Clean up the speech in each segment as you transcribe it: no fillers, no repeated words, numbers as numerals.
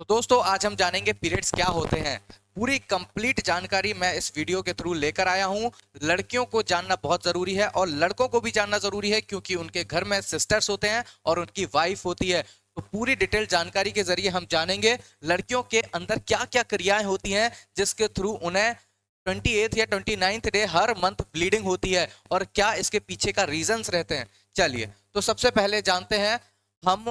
तो दोस्तों आज हम जानेंगे पीरियड्स क्या होते हैं। पूरी कंप्लीट जानकारी मैं इस वीडियो के थ्रू लेकर आया हूं। लड़कियों को जानना बहुत जरूरी है और लड़कों को भी जानना जरूरी है क्योंकि उनके घर में सिस्टर्स होते हैं और उनकी वाइफ होती है। तो पूरी डिटेल जानकारी के जरिए हम जानेंगे लड़कियों के अंदर क्या क्या क्रियाएं होती हैं जिसके थ्रू उन्हें 28th या 29th डे हर मंथ ब्लीडिंग होती है और क्या इसके पीछे का रीजंस रहते हैं। चलिए तो सबसे पहले जानते हैं हम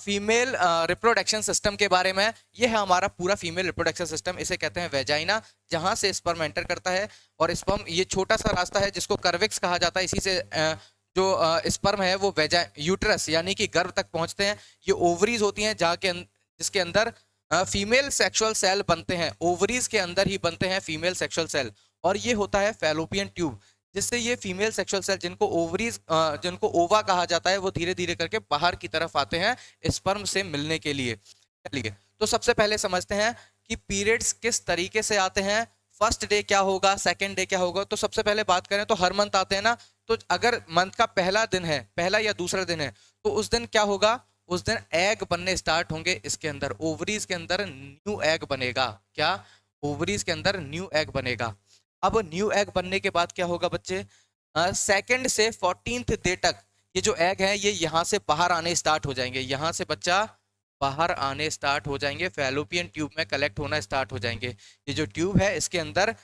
फीमेल रिप्रोडक्शन सिस्टम के बारे में। ये है हमारा पूरा फीमेल रिप्रोडक्शन सिस्टम, इसे कहते हैं वेजाइना, जहां से स्पर्म एंटर करता है। और स्पर्म ये छोटा सा रास्ता है जिसको कर्विक्स कहा जाता है। इसी से जो स्पर्म है वो वेजा यूट्रस यानी कि गर्भ तक पहुंचते हैं। ये ओवरीज होती हैं जहाँ के जिसके अंदर फीमेल सेक्सुअल सेल बनते हैं। ओवरीज के अंदर ही बनते हैं फीमेल सेक्सुअल सेल। और ये होता है फैलोपियन ट्यूब, जिससे ये फीमेल सेक्सुअल सेल जिनको ओवरीज जिनको ओवा कहा जाता है वो धीरे धीरे करके बाहर की तरफ आते हैं स्पर्म से मिलने के लिए। चलिए तो सबसे पहले समझते हैं कि पीरियड्स किस तरीके से आते हैं। फर्स्ट डे क्या होगा, सेकंड डे क्या होगा। तो सबसे पहले बात करें तो हर मंथ आते हैं ना। तो अगर मंथ का पहला दिन है, पहला या दूसरा दिन है, तो उस दिन क्या होगा, उस दिन एग बनने स्टार्ट होंगे। इसके अंदर ओवरीज के अंदर न्यू एग बनेगा। क्या, ओवरीज के अंदर न्यू एग बनेगा। अब न्यू एग बनने के बाद क्या होगा बच्चे, सेकंड से 14th डे तक ये जो एग है ये यहाँ से बाहर आने स्टार्ट हो जाएंगे। यहाँ से बच्चा बाहर आने स्टार्ट हो जाएंगे, फैलोपियन ट्यूब में कलेक्ट होना स्टार्ट हो जाएंगे। ये जो ट्यूब है इसके अंदर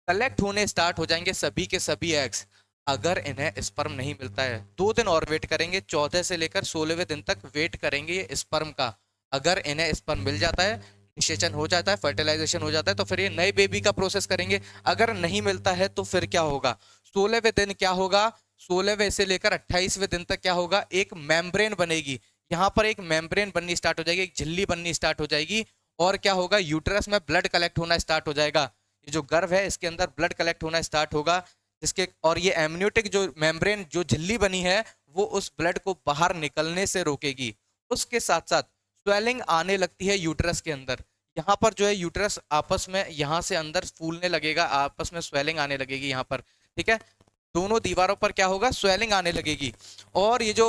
कलेक्ट होने स्टार्ट हो जाएंगे सभी के सभी एग्स। अगर इन्हें स्पर्म नहीं मिलता है 2 दिन और वेट करेंगे, 14 से लेकर 16वें दिन तक वेट करेंगे ये स्पर्म का। अगर इन्हें स्पर्म मिल जाता है, निषेचन हो जाता है, फर्टिलाइजेशन हो जाता है, तो फिर ये नए बेबी का प्रोसेस करेंगे। अगर नहीं मिलता है तो फिर क्या होगा, 16वें दिन क्या होगा, 16वें से लेकर 28वें दिन तक क्या होगा, एक मेम्ब्रेन बनेगी। यहाँ पर एक मेम्ब्रेन बननी स्टार्ट हो जाएगी, एक झिल्ली बननी स्टार्ट हो जाएगी। और क्या होगा, यूट्रस में ब्लड कलेक्ट होना स्टार्ट हो जाएगा। ये जो गर्भ है इसके अंदर ब्लड कलेक्ट होना स्टार्ट होगा जिसके, और ये एमनियोटिक जो मेम्ब्रेन जो झिल्ली बनी है वो उस ब्लड को बाहर निकलने से रोकेगी। उसके साथ साथ स्वेलिंग आने लगती है यूट्रस के अंदर। यहाँ पर जो है यूट्रस आपस में यहाँ से अंदर फूलने लगेगा, आपस में स्वेलिंग आने लगेगी यहाँ पर। ठीक है, दोनों दीवारों पर क्या होगा, स्वेलिंग आने लगेगी। और ये जो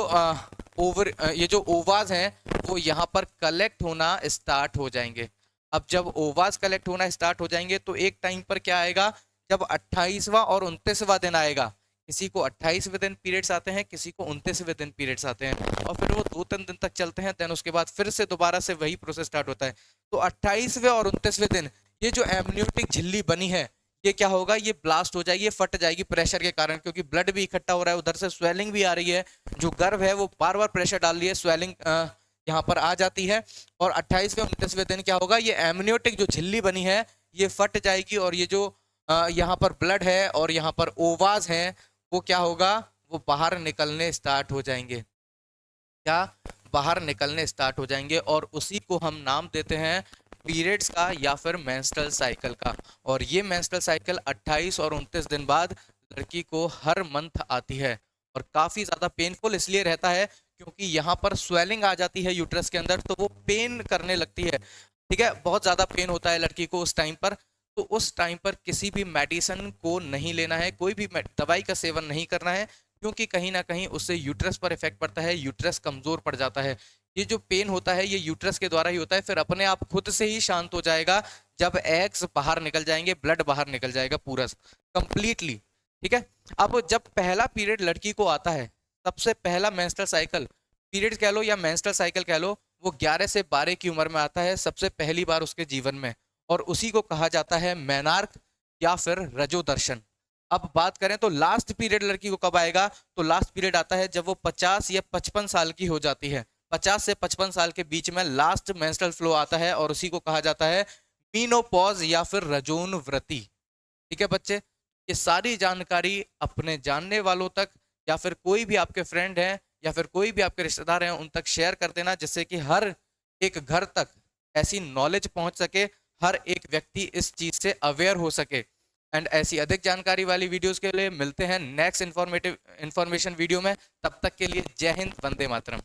ये जो ओवाज हैं वो यहाँ पर कलेक्ट होना स्टार्ट हो जाएंगे। अब जब ओवाज कलेक्ट होना स्टार्ट हो जाएंगे तो एक टाइम पर क्या आएगा, जब 28वां और 29वां दिन आएगा। किसी को 28वें दिन पीरियड्स आते हैं, किसी को 29वें दिन पीरियड्स आते हैं, और फिर वो 2-3 दिन तक चलते हैं। देन उसके बाद फिर से दोबारा से वही प्रोसेस स्टार्ट होता है। तो 28वें और 29वें दिन ये जो एमनियोटिक झिल्ली बनी है ये क्या होगा, ये ब्लास्ट हो जाएगी, ये फट जाएगी प्रेशर के कारण, क्योंकि ब्लड भी इकट्ठा हो रहा है, उधर से स्वेलिंग भी आ रही है। जो गर्भ है वो बार बार प्रेशर डाल रही है, स्वेलिंग यहाँ पर आ जाती है। और 28वें 29वें दिन क्या होगा, ये एमनियोटिक जो झिल्ली बनी है ये फट जाएगी और ये जो यहाँ पर ब्लड है और यहाँ पर ओवाज है वो क्या होगा, वो बाहर निकलने स्टार्ट हो जाएंगे। क्या, बाहर निकलने स्टार्ट हो जाएंगे। और उसी को हम नाम देते हैं पीरियड्स का या फिर मेंस्ट्रुअल साइकिल का। और ये मेंस्ट्रुअल साइकिल 28 और 29 दिन बाद लड़की को हर मंथ आती है। और काफ़ी ज़्यादा पेनफुल इसलिए रहता है क्योंकि यहाँ पर स्वेलिंग आ जाती है यूट्रस के अंदर, तो वो पेन करने लगती है। ठीक है, बहुत ज़्यादा पेन होता है लड़की को उस टाइम पर। तो उस टाइम पर किसी भी मेडिसिन को नहीं लेना है, कोई भी दवाई का सेवन नहीं करना है, क्योंकि कहीं ना कहीं उससे यूट्रस पर इफेक्ट पड़ता है, यूट्रस कमजोर पड़ जाता है। ये जो पेन होता है ये यूट्रस के द्वारा ही होता है, फिर अपने आप खुद से ही शांत हो जाएगा जब एग्स बाहर निकल जाएंगे, ब्लड बाहर निकल जाएगा पूरा कंप्लीटली। ठीक है, अब जब पहला पीरियड लड़की को आता है, सबसे पहला मेंस्ट्रुअल साइकिल, पीरियड कह लो या मेंस्ट्रुअल साइकिल कह लो, वो 11 से 12 की उम्र में आता है सबसे पहली बार उसके जीवन में। और उसी को कहा जाता है मेनार्क या फिर रजो दर्शन। अब बात करें तो लास्ट पीरियड लड़की को कब आएगा, तो लास्ट पीरियड आता है जब वो 50 या 55 साल की हो जाती है। 50 से 55 साल के बीच में लास्ट मेंस्ट्रुअल फ्लो आता है और उसी को कहा जाता है मीनोपॉज या फिर रजोन व्रति। ठीक है बच्चे, ये सारी जानकारी अपने जानने वालों तक या फिर कोई भी आपके फ्रेंड हैं या फिर कोई भी आपके रिश्तेदार हैं उन तक शेयर कर देना, जिससे कि हर एक घर तक ऐसी नॉलेज पहुंच सके, हर एक व्यक्ति इस चीज से अवेयर हो सके। एंड ऐसी अधिक जानकारी वाली वीडियोस के लिए मिलते हैं नेक्स्ट इन्फॉर्मेशन वीडियो में। तब तक के लिए जय हिंद, वंदे मातरम।